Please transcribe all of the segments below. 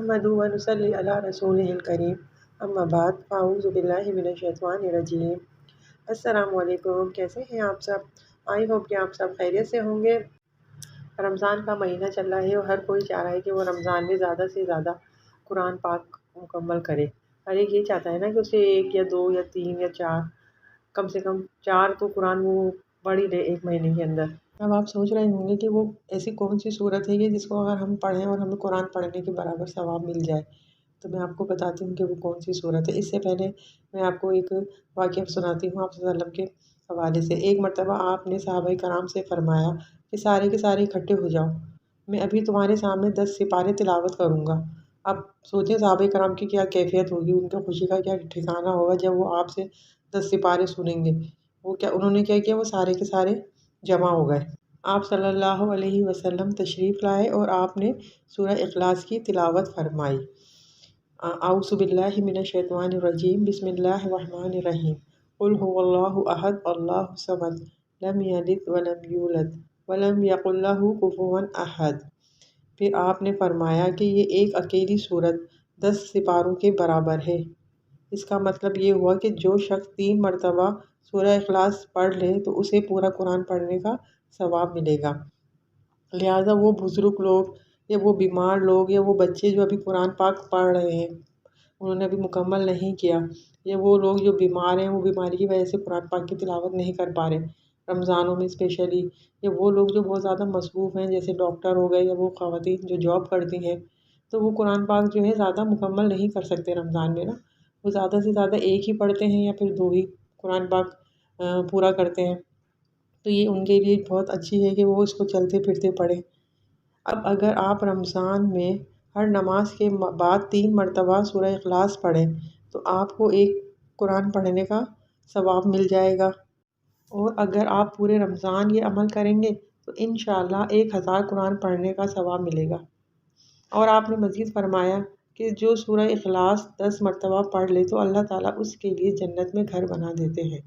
نحمدہ و نصلی علی رسولہ الکریم اما بعد فاعوذ باللہ من الشیطان الرجیم۔ السلام علیکم، کیسے ہیں آپ سب؟ آئی ہوپ کہ آپ سب خیریت سے ہوں گے۔ رمضان کا مہینہ چل رہا ہے اور ہر کوئی چاہ رہا ہے کہ وہ رمضان میں زیادہ سے زیادہ قرآن پاک مکمل کرے۔ ہر ایک یہ چاہتا ہے نا کہ اسے 1 یا 2 یا 3 یا 4 کم سے کم 4 تو قرآن وہ پڑھ ہی لے ایک مہینے کے اندر۔ اب آپ سوچ رہے ہوں گے کہ وہ ایسی کون سی صورت ہے کہ جس کو اگر ہم پڑھیں اور ہمیں قرآن پڑھنے کے برابر ثواب مل جائے، تو میں آپ کو بتاتی ہوں کہ وہ کون سی صورت ہے۔ اس سے پہلے میں آپ کو ایک واقعہ سناتی ہوں آپ صلی اللہ علیہ وسلم کے حوالے سے۔ ایک مرتبہ آپ نے صحابہ کرام سے فرمایا کہ سارے کے سارے اکٹھے ہو جاؤ، میں ابھی تمہارے سامنے 10 سپارے تلاوت کروں گا۔ اب سوچیں صحابہ کرام کی کیا کیفیت ہوگی، ان کے خوشی کا کیا ٹھکانہ ہوگا جب وہ آپ سے 10 سپارے سنیں گے۔ انہوں نے کیا کیا، وہ سارے کے سارے جمع ہو گئے۔ آپ صلی اللہ علیہ وسلم تشریف لائے اور آپ نے سورہ اخلاص کی تلاوت فرمائی۔ اعوذ باللہ من الشیطان الرجیم، بسم اللہ الرحمن الرحیم، قل هو اللہ احد اللہ الصمد لم یلد ولم یولد ولم یکن لہ کفوا احد۔ پھر آپ نے فرمایا کہ یہ ایک اکیلی سورت 10 سپاروں کے برابر ہے۔ اس کا مطلب یہ ہوا کہ جو شخص 3 مرتبہ سورہ اخلاص پڑھ لے تو اسے پورا قرآن پڑھنے کا ثواب ملے گا۔ لہٰذا وہ بزرگ لوگ یا وہ بیمار لوگ یا وہ بچے جو ابھی قرآن پاک پڑھ رہے ہیں، انہوں نے ابھی مکمل نہیں کیا، یا وہ لوگ جو بیمار ہیں، وہ بیماری کی وجہ سے قرآن پاک کی تلاوت نہیں کر پا رہے رمضانوں میں اسپیشلی، یا وہ لوگ جو بہت زیادہ مصروف ہیں جیسے ڈاکٹر ہو گئے یا وہ خواتین جو جاب کرتی ہیں، تو وہ قرآن پاک جو ہے زیادہ مکمل نہیں کر سکتے رمضان میں نا۔ وہ زیادہ سے زیادہ ایک ہی پڑھتے ہیں یا پھر 2 ہی قرآن پاک پورا کرتے ہیں، تو یہ ان کے لیے بہت اچھی ہے کہ وہ اس کو چلتے پھرتے پڑھیں۔ اب اگر آپ رمضان میں ہر نماز کے بعد 3 مرتبہ سورہ اخلاص پڑھیں تو آپ کو ایک قرآن پڑھنے کا ثواب مل جائے گا، اور اگر آپ پورے رمضان یہ عمل کریں گے تو انشاءاللہ 1000 قرآن پڑھنے کا ثواب ملے گا۔ اور آپ نے مزید فرمایا کہ جو سورہ اخلاص 10 مرتبہ پڑھ لے تو اللہ تعالیٰ اس کے لیے جنت میں گھر بنا دیتے ہیں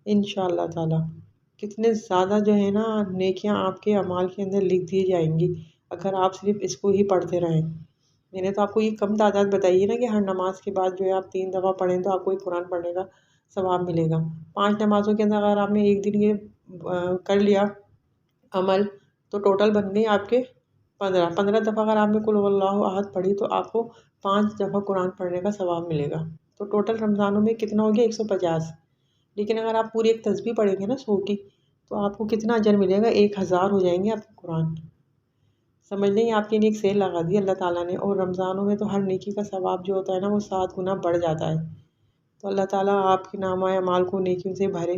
انشاءاللہ تعالیٰ۔ کتنے زیادہ جو ہے نا نیکیاں آپ کے اعمال کے اندر لکھ دی جائیں گی اگر آپ صرف اس کو ہی پڑھتے رہیں۔ میں نے تو آپ کو یہ کم تعداد بتائی ہے نا کہ ہر نماز کے بعد جو ہے آپ 3 دفعہ پڑھیں تو آپ کو ایک قرآن پڑھنے کا ثواب ملے گا۔ 5 نمازوں کے اندر اگر آپ نے ایک دن یہ کر لیا عمل تو ٹوٹل بن گئی آپ کے 15 دفعہ اگر آپ نے قل هو اللہ احد پڑھی تو آپ کو 5 دفعہ قرآن پڑھنے کا ثواب ملے گا۔ تو ٹوٹل رمضانوں میں کتنا ہو گیا، 150۔ لیکن اگر آپ پوری ایک تسبیح پڑھیں گے نا 100 کی تو آپ کو کتنا اجر ملے گا، 1000 ہو جائیں گے آپ کے قرآن۔ سمجھ لیں آپ کے لیے ایک سیل لگا دی اللہ تعالیٰ نے، اور رمضانوں میں تو ہر نیکی کا ثواب جو ہوتا ہے نا وہ 7 گنا بڑھ جاتا ہے۔ تو اللہ تعالیٰ آپ کے نامہ اعمال کو نیکیوں سے بھرے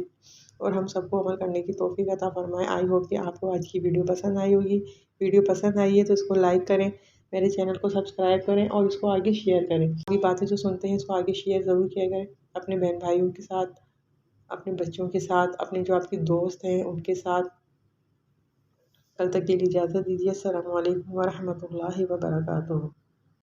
اور ہم سب کو عمل کرنے کی توفیق عطا فرمائے۔ آئی ہوپ کہ آپ کو آج کی ویڈیو پسند آئی ہوگی۔ ویڈیو پسند آئی ہے تو اس کو لائک کریں، میرے چینل کو سبسکرائب کریں اور اس کو آگے شیئر کریں۔ یہ باتیں جو سنتے ہیں اس کو آگے شیئر ضرور کیا کریں اپنے بہن بھائیوں کے ساتھ، اپنے بچوں کے ساتھ، اپنے جو آپ کے دوست ہیں ان کے ساتھ۔ کل تک کے لیے اجازت دیجیے۔ السلام علیکم ورحمۃ اللہ وبرکاتہ۔